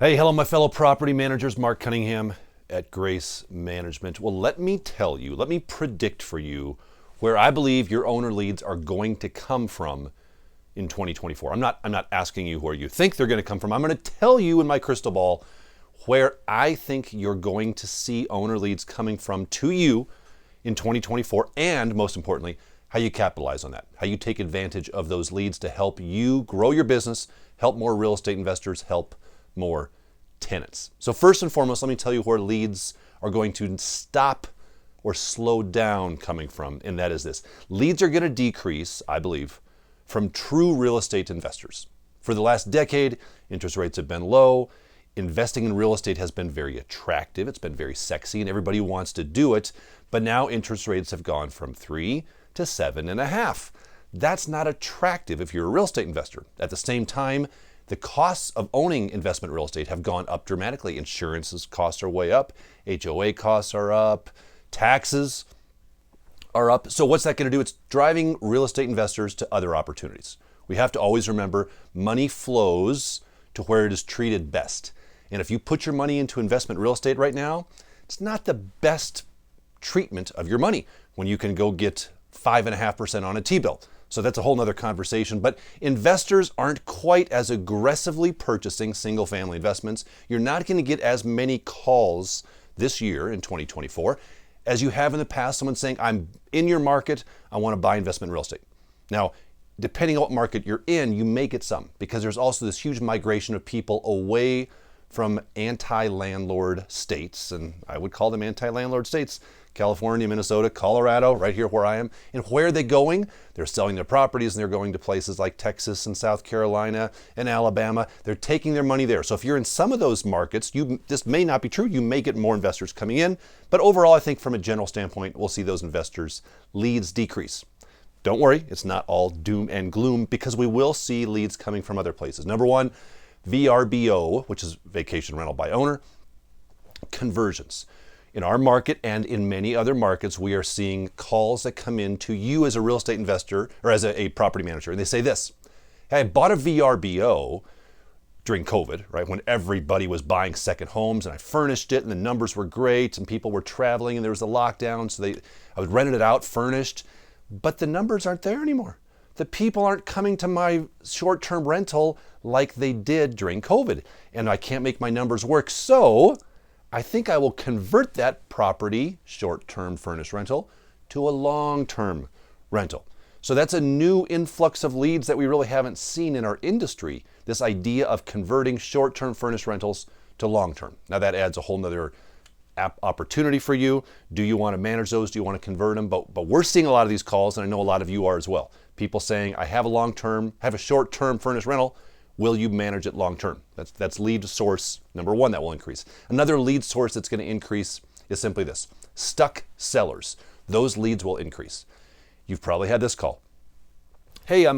Hey, hello, my fellow property managers. Mark Cunningham at Grace Management. Well, let me tell you, let me predict for you where I believe your owner leads are going to come from in 2024. I'm not asking you where you think they're going to come from. I'm going to tell you in my crystal ball where I think you're going to see owner leads coming from to you in 2024, and most importantly, how you capitalize on that, how you take advantage of those leads to help you grow your business, help more real estate investors, help more tenants. So first and foremost, let me tell you where leads are going to stop or slow down coming from, and that is this. Leads are going to decrease, I believe, from true real estate investors. For the last decade, interest rates have been low. Investing in real estate has been very attractive. It's been very sexy, and everybody wants to do it. But now interest rates have gone from 3 to 7.5. That's not attractive if you're a real estate investor. At the same time, the costs of owning investment real estate have gone up dramatically. Insurance costs are way up. HOA costs are up. Taxes are up. So what's that going to do? It's driving real estate investors to other opportunities. We have to always remember money flows to where it is treated best. And if you put your money into investment real estate right now, it's not the best treatment of your money when you can go get 5.5% on a T-bill. So that's a whole nother conversation, but investors aren't quite as aggressively purchasing single family investments. You're not going to get as many calls this year in 2024 as you have in the past. Someone saying, I'm in your market, I want to buy investment real estate. Now, depending on what market you're in, you may get some, because there's also this huge migration of people away from anti-landlord states, and I would call them anti-landlord states, California, Minnesota, Colorado, right here where I am. And where are they going? They're selling their properties and they're going to places like Texas and South Carolina and Alabama. They're taking their money there. So if you're in some of those markets, this may not be true. You may get more investors coming in. But overall, I think from a general standpoint, we'll see those investors' leads decrease. Don't worry, it's not all doom and gloom, because we will see leads coming from other places. Number one, VRBO, which is vacation rental by owner, conversions. In our market and in many other markets, we are seeing calls that come in to you as a real estate investor or as a property manager, and they say this: hey, I bought a VRBO during COVID, right, when everybody was buying second homes, and I furnished it and the numbers were great and people were traveling and there was a lockdown, so I would rent it out furnished, but the numbers aren't there anymore. The people aren't coming to my short-term rental like they did during COVID, and I can't make my numbers work. So I think I will convert that property, short-term furnished rental, to a long-term rental. So that's a new influx of leads that we really haven't seen in our industry, this idea of converting short-term furnished rentals to long-term. Now that adds a whole nother opportunity for you. Do you want to manage those? Do you want to convert them? But we're seeing a lot of these calls, and I know a lot of you are as well. People saying, I have a short-term furnished rental. Will you manage it long-term? That's lead source number one that will increase. Another lead source that's going to increase is simply this: stuck sellers. Those leads will increase. You've probably had this call. Hey, I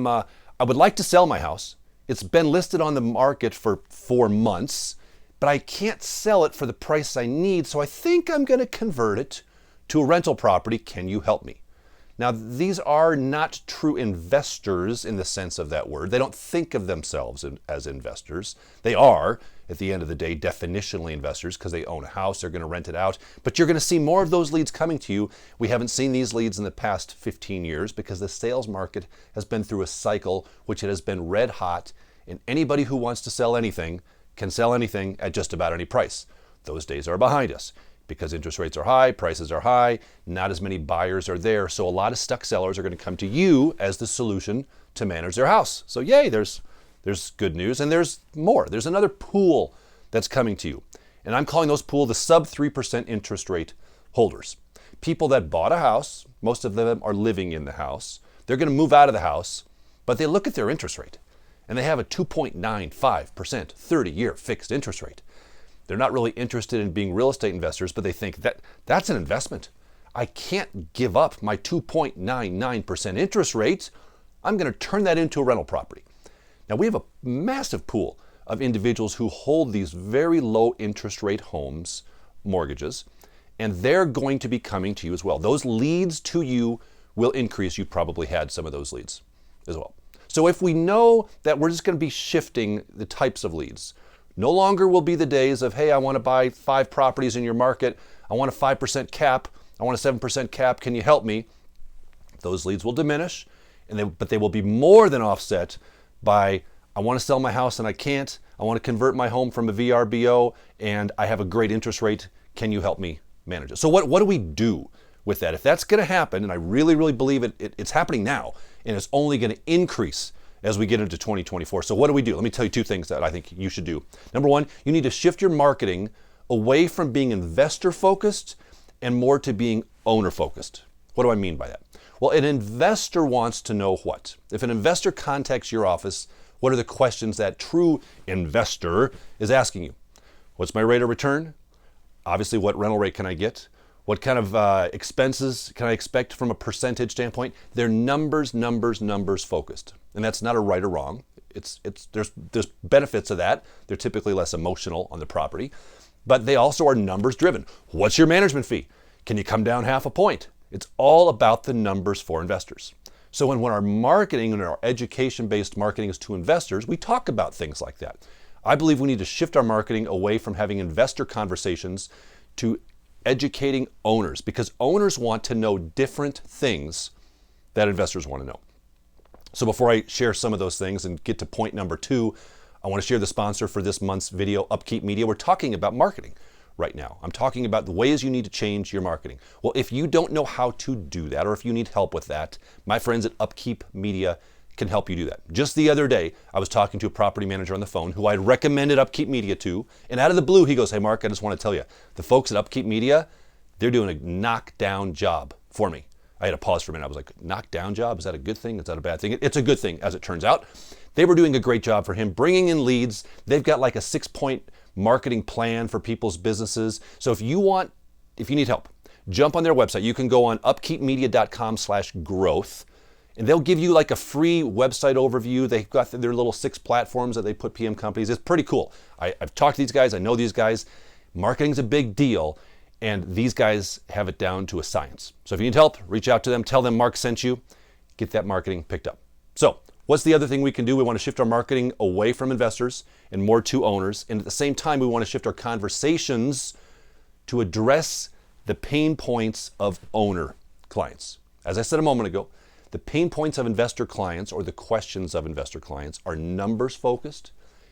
would like to sell my house. It's been listed on the market for 4 months, but I can't sell it for the price I need, so I think I'm going to convert it to a rental property. Can you help me? Now, these are not true investors in the sense of that word. They don't think of themselves as investors. They are, at the end of the day, definitionally investors because they own a house, they're going to rent it out. But you're going to see more of those leads coming to you. We haven't seen these leads in the past 15 years because the sales market has been through a cycle which it has been red hot, and anybody who wants to sell anything can sell anything at just about any price. Those days are behind us. Because interest rates are high, prices are high, not as many buyers are there. So a lot of stuck sellers are going to come to you as the solution to manage their house. So yay, there's good news, and there's more. There's another pool that's coming to you. And I'm calling those pool the sub 3% interest rate holders. People that bought a house, most of them are living in the house. They're going to move out of the house, but they look at their interest rate and they have a 2.95% 30-year fixed interest rate. They're not really interested in being real estate investors, but they think that's an investment. I can't give up my 2.99% interest rate. I'm going to turn that into a rental property. Now, we have a massive pool of individuals who hold these very low interest rate homes, mortgages, and they're going to be coming to you as well. Those leads to you will increase. You probably had some of those leads as well. So if we know that we're just going to be shifting the types of leads, No longer will be the days of, hey, I want to buy 5 properties in your market. I want a 5% cap. I want a 7% cap. Can you help me? Those leads will diminish, but they will be more than offset by, I want to sell my house and I can't. I want to convert my home from a VRBO and I have a great interest rate. Can you help me manage it? So what do we do with that? If that's going to happen, and I really, really believe it's happening now, and it's only going to increase as we get into 2024. So what do we do? Let me tell you 2 things that I think you should do. Number 1, you need to shift your marketing away from being investor focused and more to being owner focused. What do I mean by that? Well, an investor wants to know what? If an investor contacts your office, what are the questions that true investor is asking you? What's my rate of return? Obviously, what rental rate can I get? What kind of expenses can I expect from a percentage standpoint? They're numbers focused. And that's not a right or wrong. There's benefits of that. They're typically less emotional on the property, but they also are numbers driven. What's your management fee? Can you come down half a point? It's all about the numbers for investors. So when our marketing and our education-based marketing is to investors, we talk about things like that. I believe we need to shift our marketing away from having investor conversations to educating owners, because owners want to know different things that investors want to know. So before I share some of those things and get to point number 2, I want to share the sponsor for this month's video, Upkeep Media. We're talking about marketing right now. I'm talking about the ways you need to change your marketing. Well, if you don't know how to do that, or if you need help with that, my friends at Upkeep Media can help you do that. Just the other day, I was talking to a property manager on the phone who I recommended Upkeep Media to, and out of the blue, he goes, hey, Mark, I just want to tell you, the folks at Upkeep Media, they're doing a knockdown job for me. I had to pause for a minute. I was like, knockdown job? Is that a good thing? Is that a bad thing? It's a good thing, as it turns out. They were doing a great job for him, bringing in leads. They've got like a 6-point marketing plan for people's businesses. So if you need help, jump on their website. You can go on upkeepmedia.com/growth, and they'll give you like a free website overview. They've got their little 6 platforms that they put PM companies. It's pretty cool. I've talked to these guys. I know these guys. Marketing's a big deal, and these guys have it down to a science. So if you need help, reach out to them. Tell them Mark sent you. Get that marketing picked up. So what's the other thing we can do? We want to shift our marketing away from investors and more to owners. And at the same time, we want to shift our conversations to address the pain points of owner clients. As I said a moment ago, the pain points of investor clients, or the questions of investor clients, are numbers focused.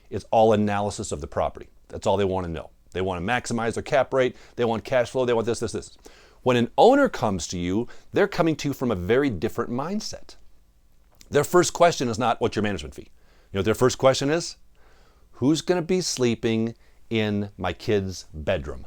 It's all analysis of the property. That's all they want to know. They want to maximize their cap rate. They want cash flow. They want this. When an owner comes to you, they're coming to you from a very different mindset. Their first question is not, what's your management fee? You know what their first question is? Who's going to be sleeping in my kid's bedroom?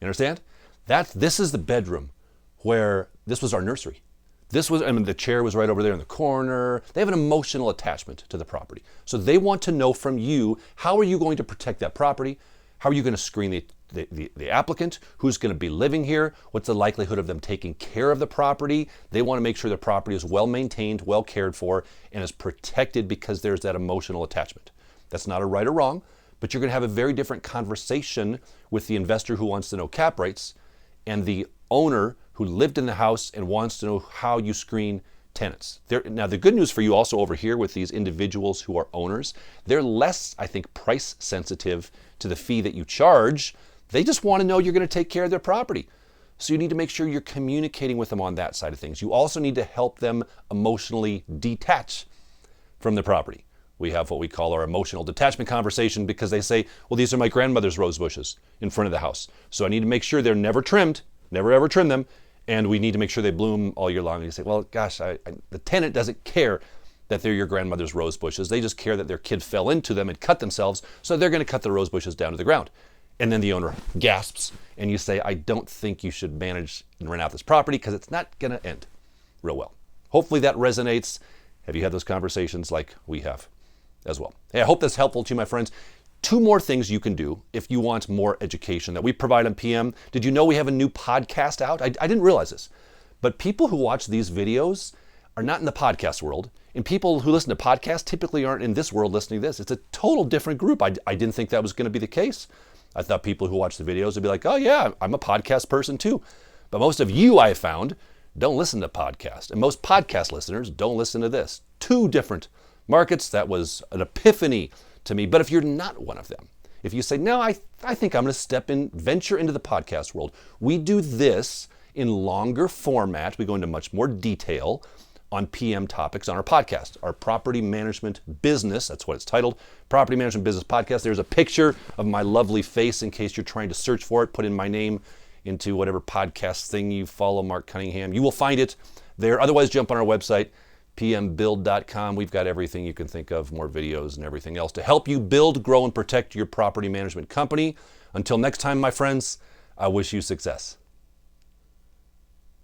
You understand? This is the bedroom where this was our nursery. The chair was right over there in the corner. They have an emotional attachment to the property. So they want to know from you, how are you going to protect that property? How are you going to screen the applicant? Who's going to be living here? What's the likelihood of them taking care of the property? They want to make sure the property is well maintained, well cared for, and is protected because there's that emotional attachment. That's not a right or wrong, but you're going to have a very different conversation with the investor who wants to know cap rates and the owner who lived in the house and wants to know how you screen tenants. Now, the good news for you also over here with these individuals who are owners, they're less, I think, price sensitive to the fee that you charge. They just want to know you're going to take care of their property. So you need to make sure you're communicating with them on that side of things. You also need to help them emotionally detach from the property. We have what we call our emotional detachment conversation, because they say, well, these are my grandmother's rose bushes in front of the house. So I need to make sure they're never trimmed, never ever trim them. And we need to make sure they bloom all year long. And you say, well, gosh, the tenant doesn't care that they're your grandmother's rose bushes. They just care that their kid fell into them and cut themselves, so they're going to cut the rose bushes down to the ground. And then the owner gasps, and you say, I don't think you should manage and rent out this property because it's not going to end real well. Hopefully that resonates. Have you had those conversations like we have as well? Hey, I hope that's helpful to you, my friends. 2 more things you can do if you want more education that we provide on PM. Did you know we have a new podcast out? I didn't realize this, but people who watch these videos are not in the podcast world, and people who listen to podcasts typically aren't in this world listening to this. It's a total different group. I didn't think that was going to be the case. I thought people who watch the videos would be like, oh yeah, I'm a podcast person too. But most of you, I have found, don't listen to podcasts, and most podcast listeners don't listen to this. 2 different markets. That was an epiphany to me. But if you're not one of them, If you say, no, I think I'm going to venture into the podcast world. We do this in longer format. We go into much more detail on PM topics on our podcast, our Property Management Business, that's what it's titled, Property Management Business Podcast. There's a picture of my lovely face in case you're trying to search for it. Put in my name into whatever podcast thing you follow, Marc Cunningham. You will find it there. Otherwise, jump on our website, pmbuild.com. We've got everything you can think of, more videos and everything else to help you build, grow, and protect your property management company. Until next time, my friends, I wish you success.